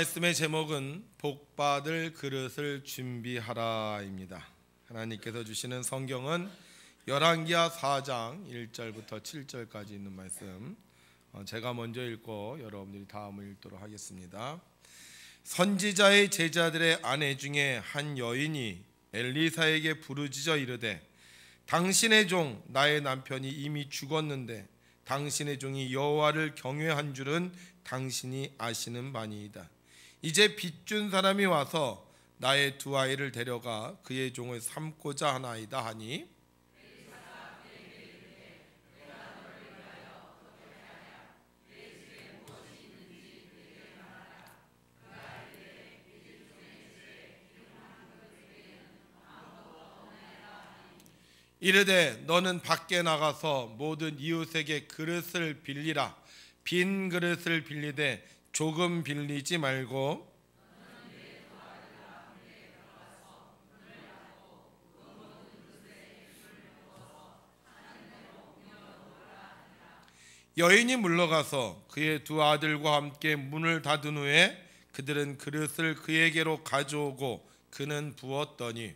말씀의 제목은 복받을 그릇을 준비하라입니다. 하나님께서 주시는 성경은 열왕기하 4장 1절부터 7절까지 있는 말씀, 제가 먼저 읽고 여러분들이 다음을 읽도록 하겠습니다. 선지자의 제자들의 아내 중에 한 여인이 엘리사에게 부르짖어 이르되, 당신의 종 나의 남편이 이미 죽었는데 당신의 종이 여호와를 경외한 줄은 당신이 아시는 바니이다. 이제 빚준 사람이 와서 나의 두 아이를 데려가 그의 종을 삼고자 하나이다 하니, 이르되 너는 밖에 나가서 모든 이웃에게 그릇을 빌리라. 빈 그릇을 빌리되 조금 빌리지 말고 여인이 물러가서 그의 두 아들과 함께 문을 닫은 후에 그들은 그릇을 그에게로 가져오고 그는 부었더니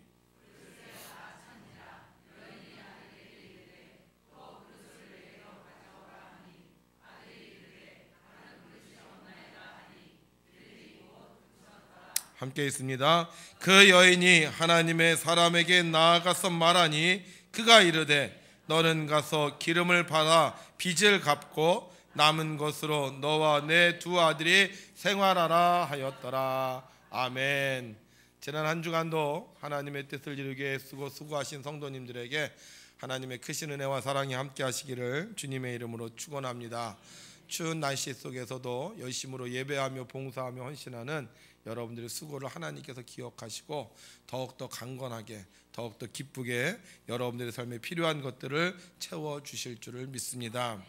함께 있습니다. 그 여인이 하나님의 사람에게 나아가서 말하니 그가 이르되 너는 가서 기름을 팔아 빚을 갚고 남은 것으로 너와 내 두 아들이 생활하라 하였더라. 아멘. 지난 한 주간도 하나님의 뜻을 이루기 위해 수고하신 성도님들에게 하나님의 크신 은혜와 사랑이 함께 하시기를 주님의 이름으로 축원합니다. 추운 날씨 속에서도 열심으로 예배하며 봉사하며 헌신하는 여러분들의 수고를 하나님께서 기억하시고 더욱더 강건하게, 더욱더 기쁘게 여러분들의 삶에 필요한 것들을 채워주실 줄을 믿습니다.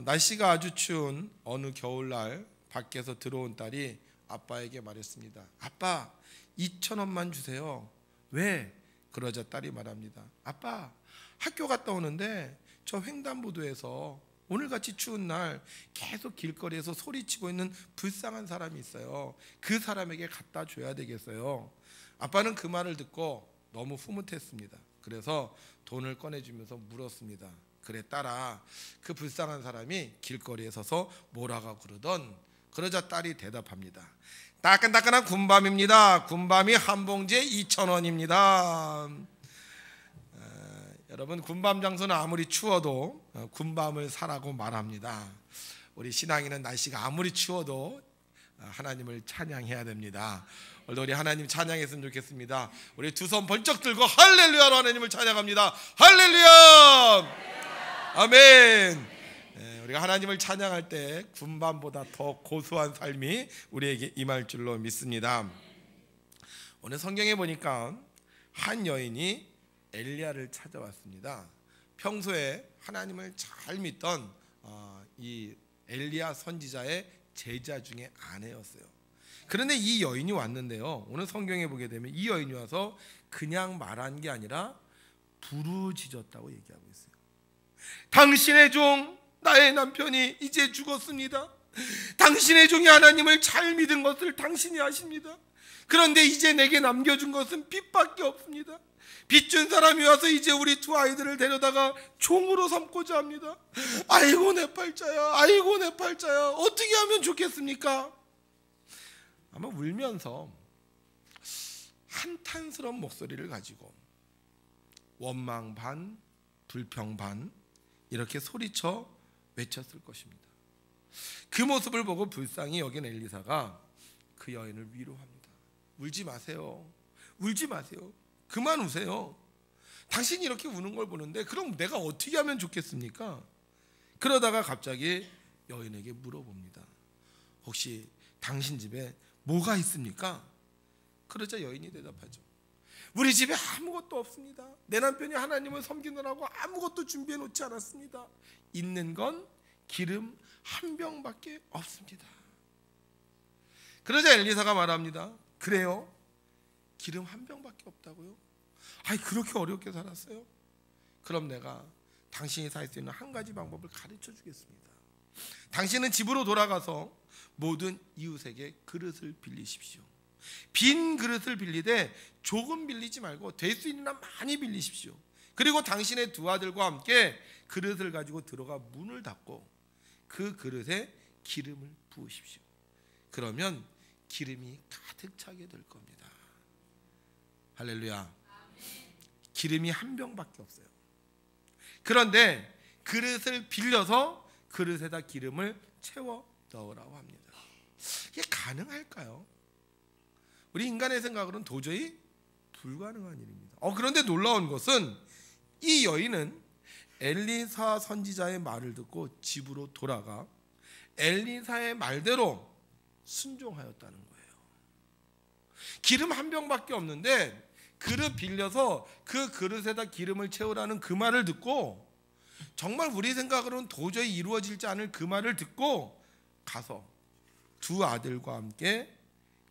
날씨가 아주 추운 어느 겨울날 밖에서 들어온 딸이 아빠에게 말했습니다. 아빠, 2,000원만 주세요. 왜? 그러자 딸이 말합니다. 아빠, 학교 갔다 오는데 저 횡단보도에서 오늘같이 추운 날 계속 길거리에서 소리치고 있는 불쌍한 사람이 있어요. 그 사람에게 갖다 줘야 되겠어요. 아빠는 그 말을 듣고 너무 흐뭇했습니다. 그래서 돈을 꺼내주면서 물었습니다. 그래 딸아, 그 불쌍한 사람이 길거리에 서서 뭐라고 그러던? 그러자 딸이 대답합니다. 따끈따끈한 군밤입니다. 군밤이 한 봉지에 2,000원입니다. 여러분, 군밤 장소는 아무리 추워도 군밤을 사라고 말합니다. 우리 신앙인은 날씨가 아무리 추워도 하나님을 찬양해야 됩니다. 오늘 우리 하나님 찬양했으면 좋겠습니다. 우리 두 손 번쩍 들고 할렐루야로 하나님을 찬양합니다. 할렐루야! 아멘. 우리가 하나님을 찬양할 때 군밤보다 더 고소한 삶이 우리에게 임할 줄로 믿습니다. 오늘 성경에 보니까 한 여인이 엘리야를 찾아왔습니다. 평소에 하나님을 잘 믿던 이 엘리야 선지자의 제자 중에 아내였어요. 그런데 이 여인이 왔는데요, 오늘 성경에 보게 되면 이 여인이 와서 그냥 말한 게 아니라 부르짖었다고 얘기하고 있어요. 당신의 종 나의 남편이 이제 죽었습니다. 당신의 종이 하나님을 잘 믿은 것을 당신이 아십니다. 그런데 이제 내게 남겨준 것은 빚밖에 없습니다. 빚준 사람이 와서 이제 우리 두 아이들을 데려다가 종으로 삼고자 합니다. 아이고 내 팔자야, 아이고 내 팔자야, 어떻게 하면 좋겠습니까? 아마 울면서 한탄스러운 목소리를 가지고 원망 반, 불평 반 이렇게 소리쳐 외쳤을 것입니다. 그 모습을 보고 불쌍히 여긴 엘리사가 그 여인을 위로합니다. 울지 마세요. 울지 마세요. 그만 우세요. 당신이 이렇게 우는 걸 보는데 그럼 내가 어떻게 하면 좋겠습니까? 그러다가 갑자기 여인에게 물어봅니다. 혹시 당신 집에 뭐가 있습니까? 그러자 여인이 대답하죠. 우리 집에 아무것도 없습니다. 내 남편이 하나님을 섬기느라고 아무것도 준비해 놓지 않았습니다. 있는 건 기름 한 병밖에 없습니다. 그러자 엘리사가 말합니다. 그래요? 기름 한 병밖에 없다고요? 아이, 그렇게 어렵게 살았어요? 그럼 내가 당신이 살 수 있는 한 가지 방법을 가르쳐 주겠습니다. 당신은 집으로 돌아가서 모든 이웃에게 그릇을 빌리십시오. 빈 그릇을 빌리되 조금 빌리지 말고 될 수 있는 한 많이 빌리십시오. 그리고 당신의 두 아들과 함께 그릇을 가지고 들어가 문을 닫고 그 그릇에 기름을 부으십시오. 그러면 기름이 가득 차게 될 겁니다. 할렐루야. 기름이 한 병밖에 없어요. 그런데 그릇을 빌려서 그릇에다 기름을 채워 넣으라고 합니다. 이게 가능할까요? 우리 인간의 생각으로는 도저히 불가능한 일입니다. 그런데 놀라운 것은 이 여인은 엘리사 선지자의 말을 듣고 집으로 돌아가 엘리사의 말대로 순종하였다는 거예요. 기름 한 병밖에 없는데 그릇 빌려서 그 그릇에다 기름을 채우라는 그 말을 듣고, 정말 우리 생각으로는 도저히 이루어지지 않을 그 말을 듣고 가서 두 아들과 함께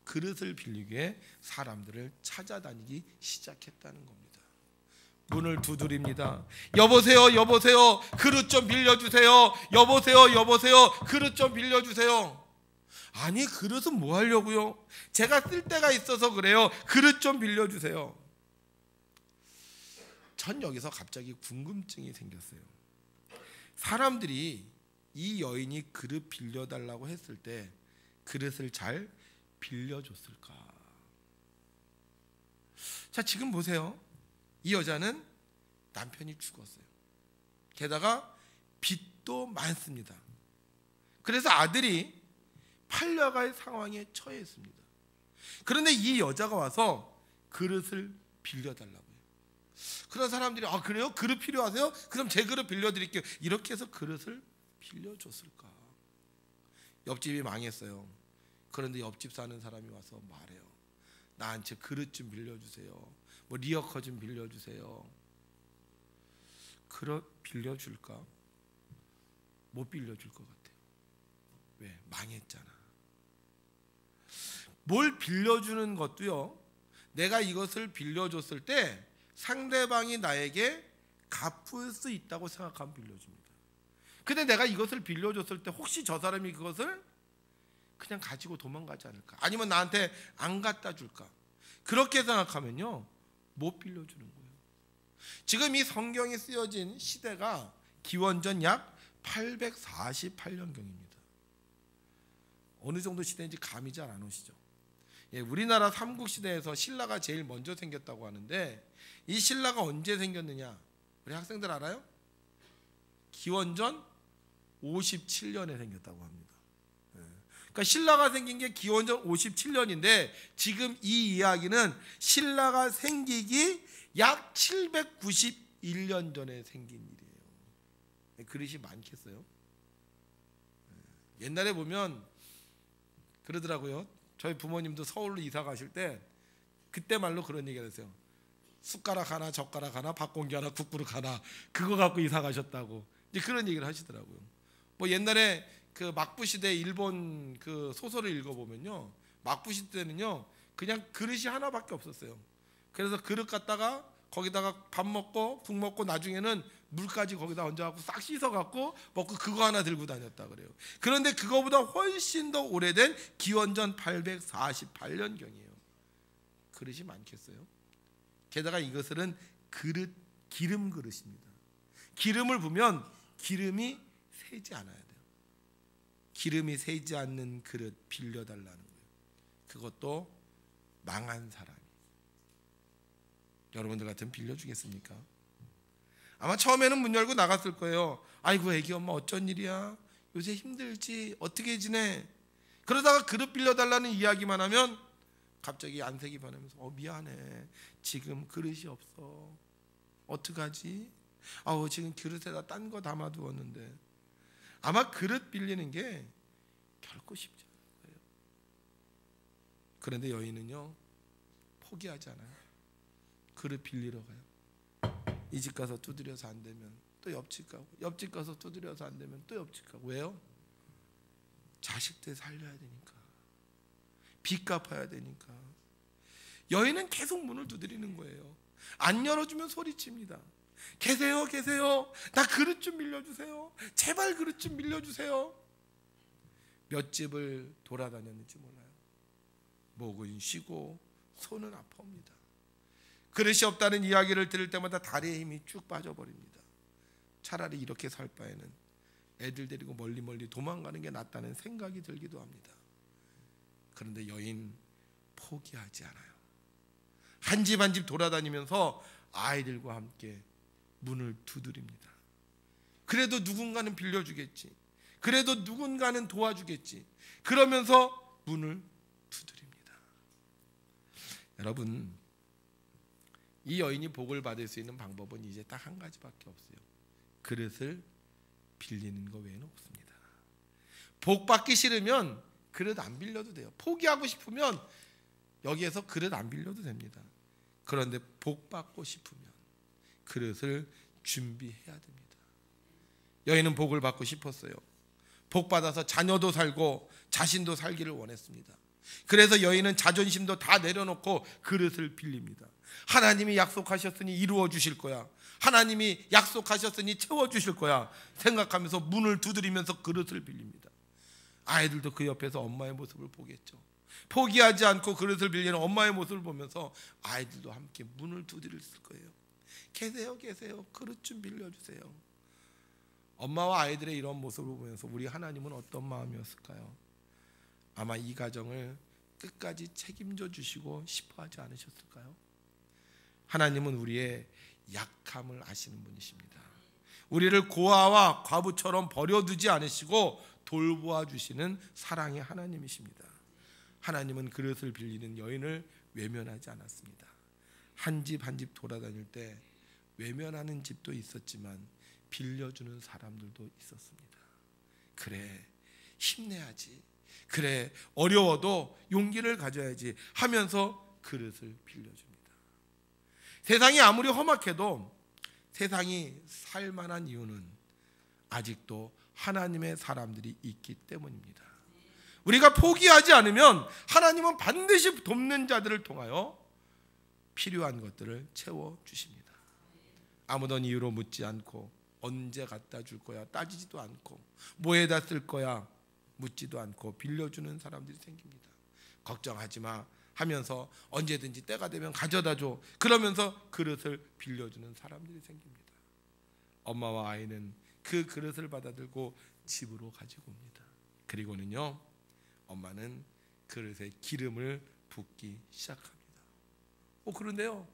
그릇을 빌리기 위해 사람들을 찾아다니기 시작했다는 겁니다. 문을 두드립니다. 여보세요, 여보세요, 그릇 좀 빌려주세요. 여보세요, 여보세요, 그릇 좀 빌려주세요. 아니, 그릇은 뭐 하려고요? 제가 쓸 데가 있어서 그래요. 그릇 좀 빌려주세요. 전 여기서 갑자기 궁금증이 생겼어요. 사람들이 이 여인이 그릇 빌려달라고 했을 때 그릇을 잘 빌려줬을까? 자, 지금 보세요. 이 여자는 남편이 죽었어요. 게다가 빚도 많습니다. 그래서 아들이 팔려갈 상황에 처해 있습니다. 그런데 이 여자가 와서 그릇을 빌려달라고요. 그런 사람들이 그래요? 그릇 필요하세요? 그럼 제 그릇 빌려드릴게요. 이렇게 해서 그릇을 빌려줬을까? 옆집이 망했어요. 그런데 옆집 사는 사람이 와서 말해요. 나한테 그릇 좀 빌려주세요. 뭐 리어커 좀 빌려주세요. 그릇 빌려줄까? 못 빌려줄 것 같아요. 왜? 망했잖아. 뭘 빌려주는 것도요, 내가 이것을 빌려줬을 때 상대방이 나에게 갚을 수 있다고 생각하면 빌려줍니다. 근데 내가 이것을 빌려줬을 때 혹시 저 사람이 그것을 그냥 가지고 도망가지 않을까? 아니면 나한테 안 갖다 줄까? 그렇게 생각하면요, 못 빌려주는 거예요. 지금 이 성경이 쓰여진 시대가 기원전 약 848년경입니다. 어느 정도 시대인지 감이 잘 안 오시죠? 우리나라 삼국시대에서 신라가 제일 먼저 생겼다고 하는데, 이 신라가 언제 생겼느냐? 우리 학생들 알아요? 기원전 57년에 생겼다고 합니다. 그러니까 신라가 생긴 게 기원전 57년인데 지금 이 이야기는 신라가 생기기 약 791년 전에 생긴 일이에요. 그릇이 많겠어요? 옛날에 보면 그러더라고요. 저희 부모님도 서울로 이사 가실 때 그때 말로 그런 얘기를 했어요. 숟가락 하나, 젓가락 하나, 밥공기 하나, 국그릇 하나, 그거 갖고 이사 가셨다고 이제 그런 얘기를 하시더라고요. 뭐 옛날에 그 막부 시대 일본 그 소설을 읽어보면요, 막부 시대는요 그냥 그릇이 하나밖에 없었어요. 그래서 그릇 갖다가 거기다가 밥 먹고 국 먹고 나중에는 물까지 거기다 얹어갖고 싹 씻어갖고 먹고 그거 하나 들고 다녔다 그래요. 그런데 그거보다 훨씬 더 오래된 기원전 848년경이에요. 그릇이 많겠어요? 게다가 이것은 기름 그릇입니다. 기름을 부으면 기름이 새지 않아야 돼요. 기름이 새지 않는 그릇 빌려달라는 거예요. 그것도 망한 사람이. 여러분들 같으면 빌려주겠습니까? 아마 처음에는 문 열고 나갔을 거예요. 아이고 애기 엄마 어쩐 일이야? 요새 힘들지? 어떻게 지내? 그러다가 그릇 빌려달라는 이야기만 하면 갑자기 안색이 변하면서 미안해, 지금 그릇이 없어. 어떡하지? 지금 그릇에다 딴 거 담아두었는데. 아마 그릇 빌리는 게 결코 쉽지 않을 거예요. 그런데 여인은요 포기하지 않아요. 그릇 빌리러 가요. 이 집 가서 두드려서 안 되면 또 옆집 가고, 옆집 가서 두드려서 안 되면 또 옆집 가고. 왜요? 자식들 살려야 되니까, 빚 갚아야 되니까. 여인은 계속 문을 두드리는 거예요. 안 열어주면 소리칩니다. 계세요, 계세요. 나 그릇 좀 빌려주세요. 제발 그릇 좀 빌려주세요. 몇 집을 돌아다녔는지 몰라요. 목은 쉬고 손은 아파옵니다. 그릇이 없다는 이야기를 들을 때마다 다리에 힘이 쭉 빠져버립니다. 차라리 이렇게 살 바에는 애들 데리고 멀리 도망가는 게 낫다는 생각이 들기도 합니다. 그런데 여인 포기하지 않아요. 한 집 한 집 돌아다니면서 아이들과 함께 문을 두드립니다. 그래도 누군가는 빌려주겠지, 그래도 누군가는 도와주겠지, 그러면서 문을 두드립니다. 여러분, 이 여인이 복을 받을 수 있는 방법은 이제 딱 한 가지밖에 없어요. 그릇을 빌리는 거 외에는 없습니다. 복 받기 싫으면 그릇 안 빌려도 돼요. 포기하고 싶으면 여기에서 그릇 안 빌려도 됩니다. 그런데 복 받고 싶으면 그릇을 준비해야 됩니다. 여인은 복을 받고 싶었어요. 복 받아서 자녀도 살고 자신도 살기를 원했습니다. 그래서 여인은 자존심도 다 내려놓고 그릇을 빌립니다. 하나님이 약속하셨으니 이루어 주실 거야, 하나님이 약속하셨으니 채워 주실 거야 생각하면서 문을 두드리면서 그릇을 빌립니다. 아이들도 그 옆에서 엄마의 모습을 보겠죠. 포기하지 않고 그릇을 빌리는 엄마의 모습을 보면서 아이들도 함께 문을 두드릴 거예요. 계세요, 그릇 좀 빌려주세요. 엄마와 아이들의 이런 모습을 보면서 우리 하나님은 어떤 마음이었을까요? 아마 이 가정을 끝까지 책임져 주시고 싶어 하지 않으셨을까요? 하나님은 우리의 약함을 아시는 분이십니다. 우리를 고아와 과부처럼 버려두지 않으시고 돌보아 주시는 사랑의 하나님이십니다. 하나님은 그릇을 빌리는 여인을 외면하지 않았습니다. 한 집 한 집 돌아다닐 때 외면하는 집도 있었지만 빌려주는 사람들도 있었습니다. 그래, 힘내야지, 그래, 어려워도 용기를 가져야지 하면서 그릇을 빌려줍니다. 세상이 아무리 험악해도 세상이 살만한 이유는 아직도 하나님의 사람들이 있기 때문입니다. 우리가 포기하지 않으면 하나님은 반드시 돕는 자들을 통하여 필요한 것들을 채워주십니다. 아무런 이유로 묻지 않고 언제 갖다 줄 거야 따지지도 않고 뭐에다 쓸 거야 묻지도 않고 빌려주는 사람들이 생깁니다. 걱정하지 마 하면서 언제든지 때가 되면 가져다 줘 그러면서 그릇을 빌려주는 사람들이 생깁니다. 엄마와 아이는 그 그릇을 받아들고 집으로 가지고 옵니다. 그리고는요, 엄마는 그릇에 기름을 붓기 시작합니다. 그런데요,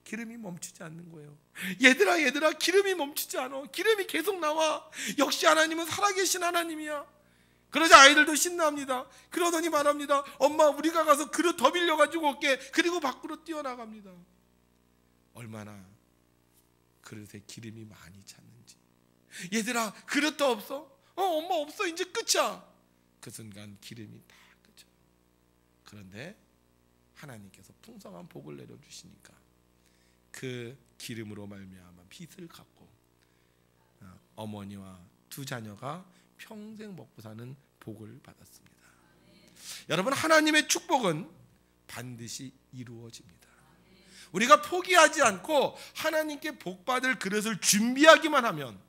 기름이 멈추지 않는 거예요. 얘들아, 기름이 멈추지 않아. 기름이 계속 나와. 역시 하나님은 살아계신 하나님이야. 그러자 아이들도 신납니다. 그러더니 말합니다. 엄마, 우리가 가서 그릇 더 빌려가지고 올게. 그리고 밖으로 뛰어나갑니다. 얼마나 그릇에 기름이 많이 찼는지. 얘들아, 그릇 더 없어? 엄마 없어, 이제 끝이야. 그 순간 기름이 다 끝이에요. 그런데 하나님께서 풍성한 복을 내려주시니까 그 기름으로 말미암아 빚을 갚고 어머니와 두 자녀가 평생 먹고 사는 복을 받았습니다. 여러분, 하나님의 축복은 반드시 이루어집니다. 우리가 포기하지 않고 하나님께 복받을 그릇을 준비하기만 하면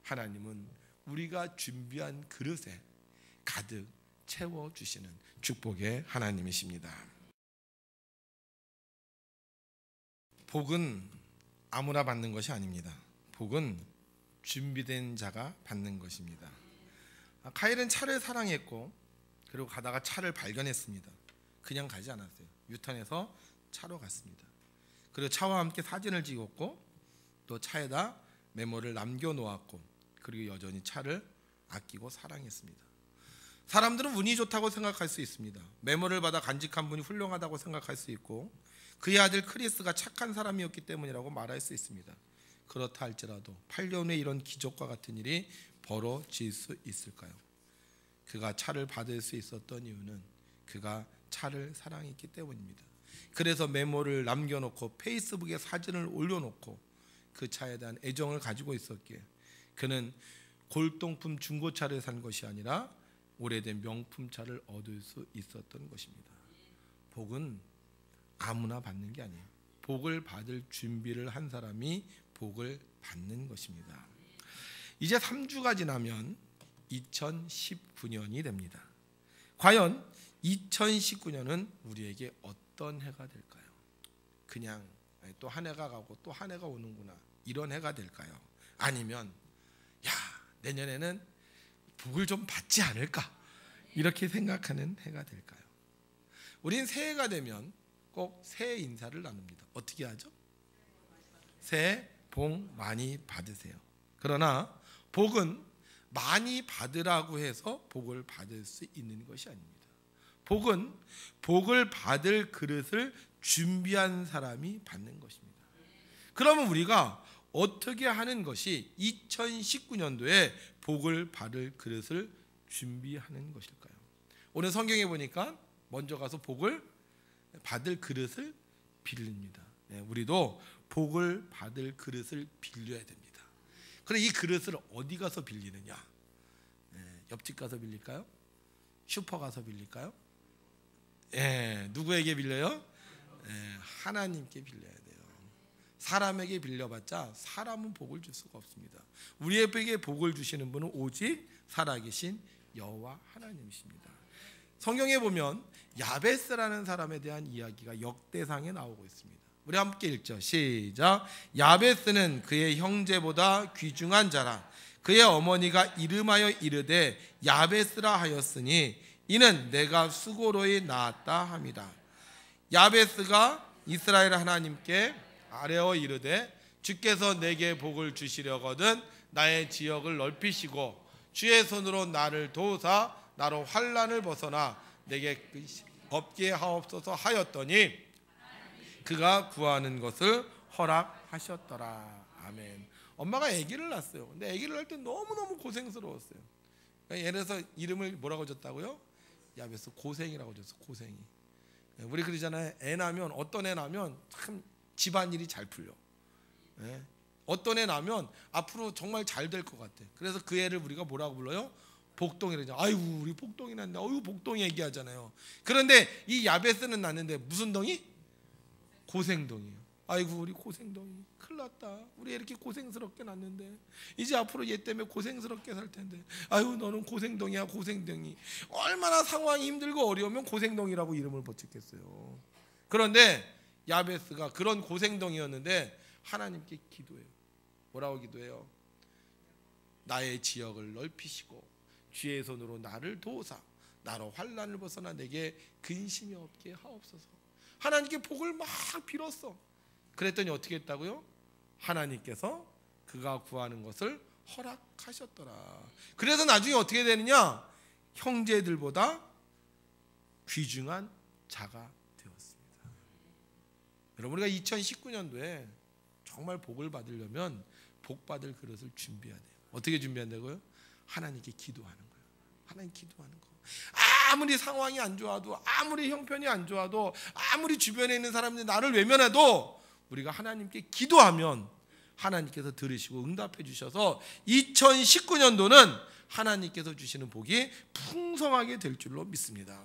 하나님은 우리가 준비한 그릇에 가득 채워주시는 축복의 하나님이십니다. 복은 아무나 받는 것이 아닙니다. 복은 준비된 자가 받는 것입니다. 카일은 차를 사랑했고 그리고 가다가 차를 발견했습니다. 그냥 가지 않았어요. 유턴해서 차로 갔습니다. 그리고 차와 함께 사진을 찍었고 또 차에다 메모를 남겨놓았고 그리고 여전히 차를 아끼고 사랑했습니다. 사람들은 운이 좋다고 생각할 수 있습니다. 메모를 받아 간직한 분이 훌륭하다고 생각할 수 있고 그의 아들 크리스가 착한 사람이었기 때문이라고 말할 수 있습니다. 그렇다 할지라도 8년 후에 이런 기적과 같은 일이 벌어질 수 있을까요? 그가 차를 받을 수 있었던 이유는 그가 차를 사랑했기 때문입니다. 그래서 메모를 남겨놓고 페이스북에 사진을 올려놓고 그 차에 대한 애정을 가지고 있었기에 그는 골동품 중고차를 산 것이 아니라 오래된 명품차를 얻을 수 있었던 것입니다. 복은 아무나 받는 게 아니에요. 복을 받을 준비를 한 사람이 복을 받는 것입니다. 이제 3주가 지나면 2019년이 됩니다. 과연 2019년은 우리에게 어떤 해가 될까요? 그냥 또 한 해가 가고 또 한 해가 오는구나, 이런 해가 될까요? 아니면 야, 내년에는 복을 좀 받지 않을까, 이렇게 생각하는 해가 될까요? 우린 새해가 되면 꼭 새해 인사를 나눕니다. 어떻게 하죠? 새해 복 많이 받으세요. 그러나 복은 많이 받으라고 해서 복을 받을 수 있는 것이 아닙니다. 복은 복을 받을 그릇을 준비한 사람이 받는 것입니다. 그러면 우리가 어떻게 하는 것이 2019년도에 복을 받을 그릇을 준비하는 것일까요? 오늘 성경에 보니까 먼저 가서 복을 받을 그릇을 빌립니다. 우리도 복을 받을 그릇을 빌려야 됩니다. 그럼 이 그릇을 어디 가서 빌리느냐? 옆집 가서 빌릴까요? 슈퍼 가서 빌릴까요? 누구에게 빌려요? 하나님께 빌려야 돼요. 사람에게 빌려봤자 사람은 복을 줄 수가 없습니다. 우리에게 복을 주시는 분은 오직 살아계신 여호와 하나님이십니다. 성경에 보면 야베스라는 사람에 대한 이야기가 역대상에 나오고 있습니다. 우리 함께 읽죠. 시작. 야베스는 그의 형제보다 귀중한 자라. 그의 어머니가 이름하여 이르되 야베스라 하였으니 이는 내가 수고로이 낳았다 함이라. 야베스가 이스라엘 하나님께 아뢰어 이르되 주께서 내게 복을 주시려거든 나의 지역을 넓히시고 주의 손으로 나를 도우사 나로 환난을 벗어나 내게 없게 하옵소서 하였더니 그가 구하는 것을 허락하셨더라. 아멘. 엄마가 아기를 낳았어요. 근데 아기를 낳을 때 너무너무 고생스러웠어요. 예를 들어서 이름을 뭐라고 줬다고요? 야베스, 고생이라고 줬어. 고생이. 우리 그러잖아요. 애 낳으면, 어떤 애 낳으면 참 집안일이 잘 풀려. 어떤 애 낳으면 앞으로 정말 잘 될 것 같아. 그래서 그 애를 우리가 뭐라고 불러요? 복동이라죠. 아이고 우리 복동이 났네. 어이구 복동이 얘기하잖아요. 그런데 이 야베스는 낳는데 무슨 동이? 고생동이에요. 아이고 우리 고생동이 큰일 났다. 우리 이렇게 고생스럽게 낳는데 이제 앞으로 얘 때문에 고생스럽게 살 텐데 아유 너는 고생동이야. 고생동이. 얼마나 상황이 힘들고 어려우면 고생동이라고 이름을 붙였겠어요. 그런데 야베스가 그런 고생동이었는데 하나님께 기도해요. 뭐라고 기도해요? 나의 지역을 넓히시고 주의 손으로 나를 도우사 나로 환난을 벗어나 내게 근심이 없게 하옵소서. 하나님께 복을 막 빌었어. 그랬더니 어떻게 했다고요? 하나님께서 그가 구하는 것을 허락하셨더라. 그래서 나중에 어떻게 되느냐? 형제들보다 귀중한 자가 되었습니다. 여러분 우리가 2019년도에 정말 복을 받으려면 복 받을 그릇을 준비해야 돼요. 어떻게 준비한다고요? 하나님께 기도하는 거예요. 하나님 기도하는 거. 아무리 상황이 안 좋아도, 아무리 형편이 안 좋아도, 아무리 주변에 있는 사람들이 나를 외면해도 우리가 하나님께 기도하면 하나님께서 들으시고 응답해 주셔서 2019년도는 하나님께서 주시는 복이 풍성하게 될 줄로 믿습니다.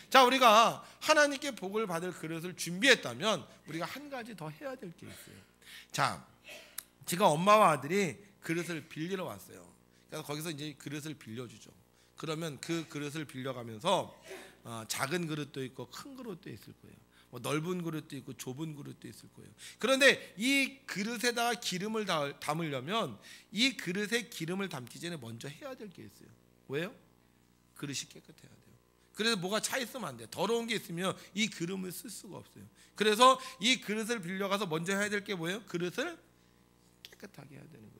자, 우리가 하나님께 복을 받을 그릇을 준비했다면 우리가 한 가지 더 해야 될 게 있어요. 자, 제가 엄마와 아들이 그릇을 빌리러 왔어요. 그래서 거기서 이제 그릇을 빌려주죠. 그러면 그 그릇을 빌려가면서 작은 그릇도 있고 큰 그릇도 있을 거예요. 뭐 넓은 그릇도 있고 좁은 그릇도 있을 거예요. 그런데 이 그릇에다가 기름을 담으려면 이 그릇에 기름을 담기 전에 먼저 해야 될 게 있어요. 왜요? 그릇이 깨끗해야 돼요. 그래서 뭐가 차 있으면 안 돼요. 더러운 게 있으면 이 기름을 쓸 수가 없어요. 그래서 이 그릇을 빌려가서 먼저 해야 될 게 뭐예요? 그릇을 깨끗하게 해야 되는 거예요.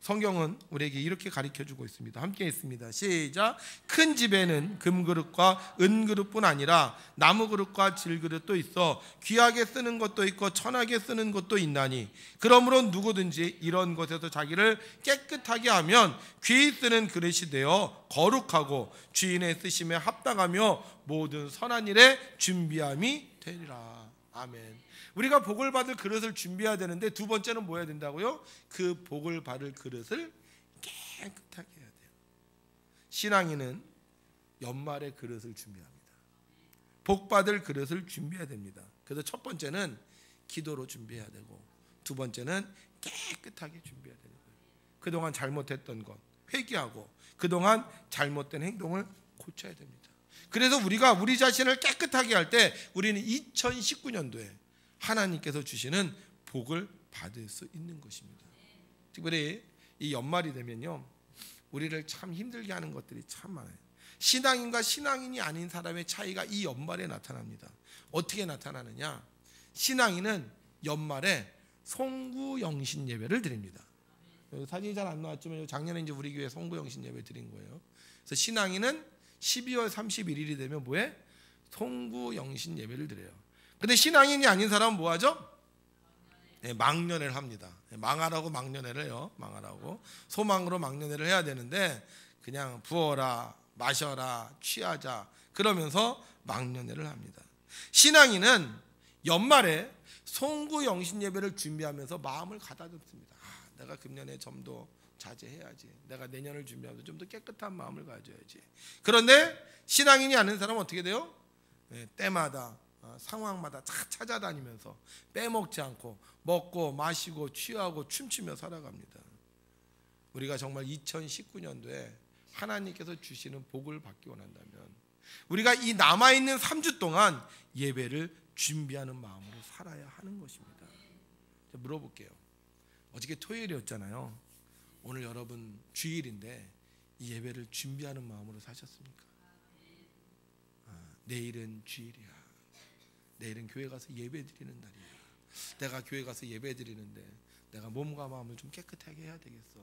성경은 우리에게 이렇게 가르쳐주고 있습니다. 함께 있습니다. 시작. 큰 집에는 금그릇과 은그릇뿐 아니라 나무그릇과 질그릇도 있어 귀하게 쓰는 것도 있고 천하게 쓰는 것도 있나니 그러므로 누구든지 이런 것에서 자기를 깨끗하게 하면 귀히 쓰는 그릇이 되어 거룩하고 주인의 쓰심에 합당하며 모든 선한 일에 준비함이 되리라. 아멘. 우리가 복을 받을 그릇을 준비해야 되는데 두 번째는 뭐 해야 된다고요? 그 복을 받을 그릇을 깨끗하게 해야 돼요. 신앙인은 연말에 그릇을 준비합니다. 복 받을 그릇을 준비해야 됩니다. 그래서 첫 번째는 기도로 준비해야 되고 두 번째는 깨끗하게 준비해야 되는 거예요. 그동안 잘못했던 것 회개하고 그동안 잘못된 행동을 고쳐야 됩니다. 그래서 우리가 우리 자신을 깨끗하게 할 때 우리는 2019년도에 하나님께서 주시는 복을 받을 수 있는 것입니다. 특별히 이 연말이 되면요, 우리를 참 힘들게 하는 것들이 참 많아요. 신앙인과 신앙인이 아닌 사람의 차이가 이 연말에 나타납니다. 어떻게 나타나느냐? 신앙인은 연말에 송구영신 예배를 드립니다. 사진이 잘 안 나왔지만 작년에 이제 우리 교회 송구영신 예배 드린 거예요. 그래서 신앙인은 12월 31일이 되면 뭐해? 송구영신 예배를 드려요. 근데 신앙인이 아닌 사람은 뭐 하죠? 네, 망년회를 합니다. 망하라고 망년회를 해요. 망하라고. 소망으로 망년회를 해야 되는데 그냥 부어라, 마셔라, 취하자 그러면서 망년회를 합니다. 신앙인은 연말에 송구영신 예배를 준비하면서 마음을 가다듬습니다. 내가 금년에 좀 더 자제해야지. 내가 내년을 준비하면서 좀 더 깨끗한 마음을 가져야지. 그런데 신앙인이 아닌 사람은 어떻게 돼요? 때마다 상황마다 찾아다니면서 빼먹지 않고 먹고 마시고 취하고 춤추며 살아갑니다. 우리가 정말 2019년도에 하나님께서 주시는 복을 받기 원한다면 우리가 이 남아있는 3주 동안 예배를 준비하는 마음으로 살아야 하는 것입니다. 물어볼게요. 어저께 토요일이었잖아요. 오늘 여러분 주일인데 이 예배를 준비하는 마음으로 사셨습니까? 내일은 주일이야. 내일은 교회 가서 예배 드리는 날이야. 내가 교회 가서 예배 드리는데 내가 몸과 마음을 좀 깨끗하게 해야 되겠어.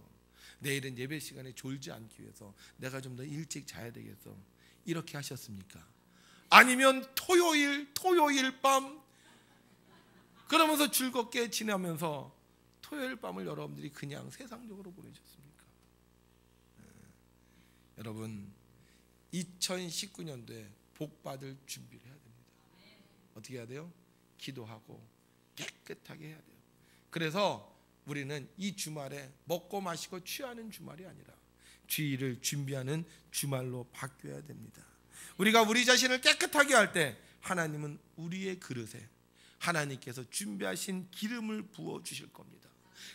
내일은 예배 시간에 졸지 않기 위해서 내가 좀 더 일찍 자야 되겠어. 이렇게 하셨습니까? 아니면 토요일 밤 그러면서 즐겁게 지내면서 토요일 밤을 여러분들이 그냥 세상적으로 보내셨습니까? 여러분 2019년도에 복 받을 준비를 해야 됩니다. 어떻게 해야 돼요? 기도하고 깨끗하게 해야 돼요. 그래서 우리는 이 주말에 먹고 마시고 취하는 주말이 아니라 주일을 준비하는 주말로 바뀌어야 됩니다. 우리가 우리 자신을 깨끗하게 할 때 하나님은 우리의 그릇에 하나님께서 준비하신 기름을 부어 주실 겁니다.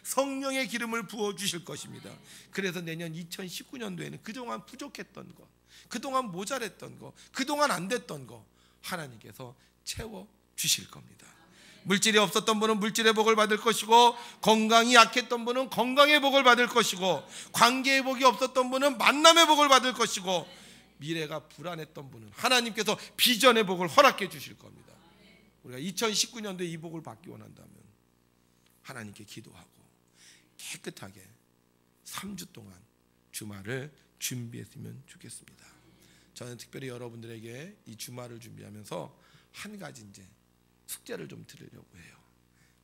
성령의 기름을 부어 주실 것입니다. 그래서 내년 2019년도에는 그동안 부족했던 것, 그동안 모자랬던 것, 그동안 안 됐던 것 하나님께서 채워 주실 겁니다. 물질이 없었던 분은 물질의 복을 받을 것이고, 건강이 약했던 분은 건강의 복을 받을 것이고, 관계의 복이 없었던 분은 만남의 복을 받을 것이고, 미래가 불안했던 분은 하나님께서 비전의 복을 허락해 주실 겁니다. 우리가 2019년도에 이 복을 받기 원한다면 하나님께 기도하고 깨끗하게 3주 동안 주말을 준비했으면 좋겠습니다. 저는 특별히 여러분들에게 이 주말을 준비하면서 한 가지 이제 숙제를 좀 드리려고 해요.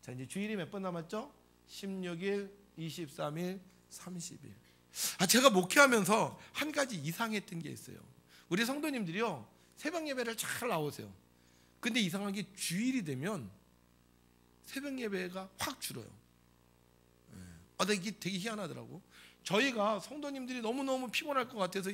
자, 이제 주일이 몇 번 남았죠? 16일, 23일, 30일. 제가 목회하면서 한 가지 이상했던 게 있어요. 우리 성도님들이요, 새벽 예배를 잘 나오세요. 근데 이상한 게 주일이 되면 새벽 예배가 확 줄어요. 이게 되게 희한하더라고. 저희가 성도님들이 너무너무 피곤할 것 같아서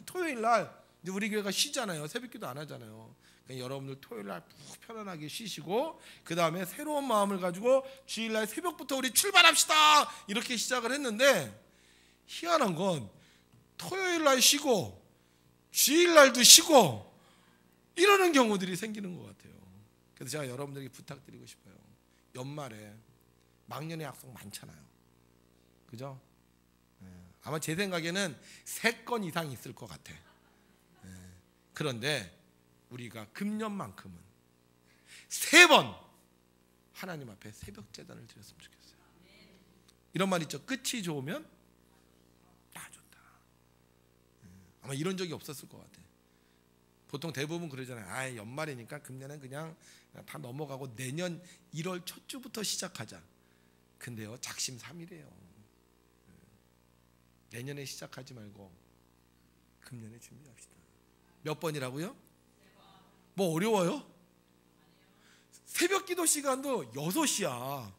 토요일 날 우리 교회가 쉬잖아요. 새벽기도 안 하잖아요. 그러니까 여러분들 토요일 날 푹 편안하게 쉬시고 그 다음에 새로운 마음을 가지고 주일 날 새벽부터 우리 출발합시다 이렇게 시작을 했는데, 희한한 건 토요일 날 쉬고 주일 날도 쉬고 이러는 경우들이 생기는 것 같아요. 그래서 제가 여러분들에게 부탁드리고 싶어요. 연말에 망년의 약속 많잖아요. 그죠? 아마 제 생각에는 3건 이상 있을 것 같아. 그런데 우리가 금년만큼은 3번 하나님 앞에 새벽 제단을 드렸으면 좋겠어요. 이런 말 있죠. 끝이 좋으면 다 좋다. 아마 이런 적이 없었을 것 같아. 보통 대부분 그러잖아요. 연말이니까 금년은 그냥 다 넘어가고 내년 1월 첫 주부터 시작하자. 근데요, 작심 3일이에요. 내년에 시작하지 말고 금년에 준비합시다. 몇 번이라고요? 뭐 어려워요? 새벽 기도 시간도 6시야.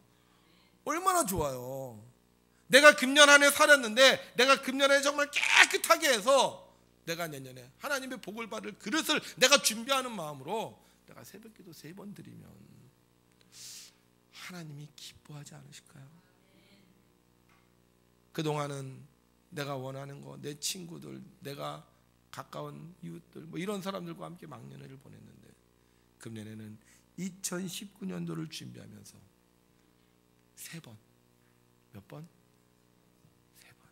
얼마나 좋아요. 내가 금년 안에 살았는데 내가 금년에 정말 깨끗하게 해서 내가 내년에 하나님의 복을 받을 그릇을 내가 준비하는 마음으로 내가 새벽 기도 3번 드리면 하나님이 기뻐하지 않으실까요? 그동안은 내가 원하는 거, 내 친구들, 내가 가까운 이웃들, 뭐 이런 사람들과 함께 막년회를 보냈는데, 금년에는 2019년도를 준비하면서 3번, 몇 번? 3번.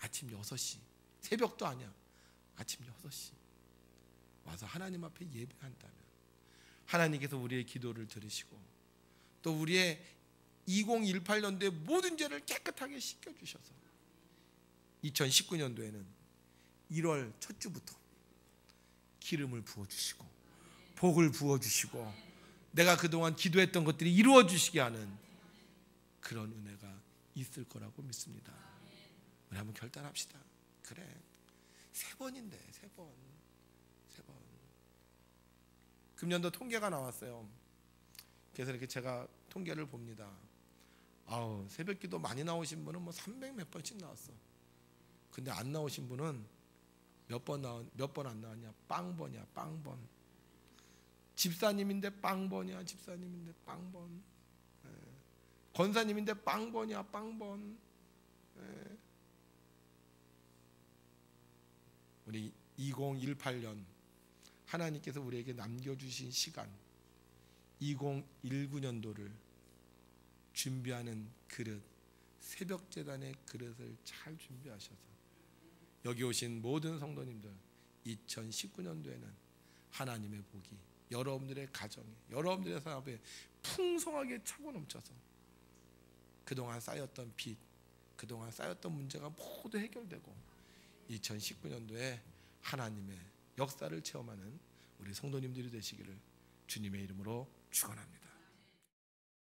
아침 6시, 새벽도 아니야. 아침 6시 와서 하나님 앞에 예배한다면 하나님께서 우리의 기도를 들으시고 또 우리의 2018년도의 모든 죄를 깨끗하게 씻겨주셔서 2019년도에는 1월 첫 주부터 기름을 부어주시고 복을 부어주시고 내가 그동안 기도했던 것들이 이루어지시게 하는 그런 은혜가 있을 거라고 믿습니다. 우리 한번 결단합시다. 그래, 3번인데 3번. 금년도 통계가 나왔어요. 그래서 이렇게 제가 통계를 봅니다. 새벽기도 많이 나오신 분은 뭐 300 몇 번씩 나왔어. 근데 안 나오신 분은 몇 번 안 나왔냐? 빵번이야, 빵번. 집사님인데 빵번이야, 집사님인데 빵번. 권사님인데 빵번이야, 빵번. 우리 2018년 하나님께서 우리에게 남겨주신 시간, 2019년도를 준비하는 그릇, 새벽재단의 그릇을 잘 준비하셔서 여기 오신 모든 성도님들 2019년도에는 하나님의 복이 여러분들의 가정에, 여러분들의 사업에 풍성하게 차고 넘쳐서 그동안 쌓였던 빚, 그동안 쌓였던 문제가 모두 해결되고 2019년도에 하나님의 역사를 체험하는 우리 성도님들이 되시기를 주님의 이름으로 축원합니다.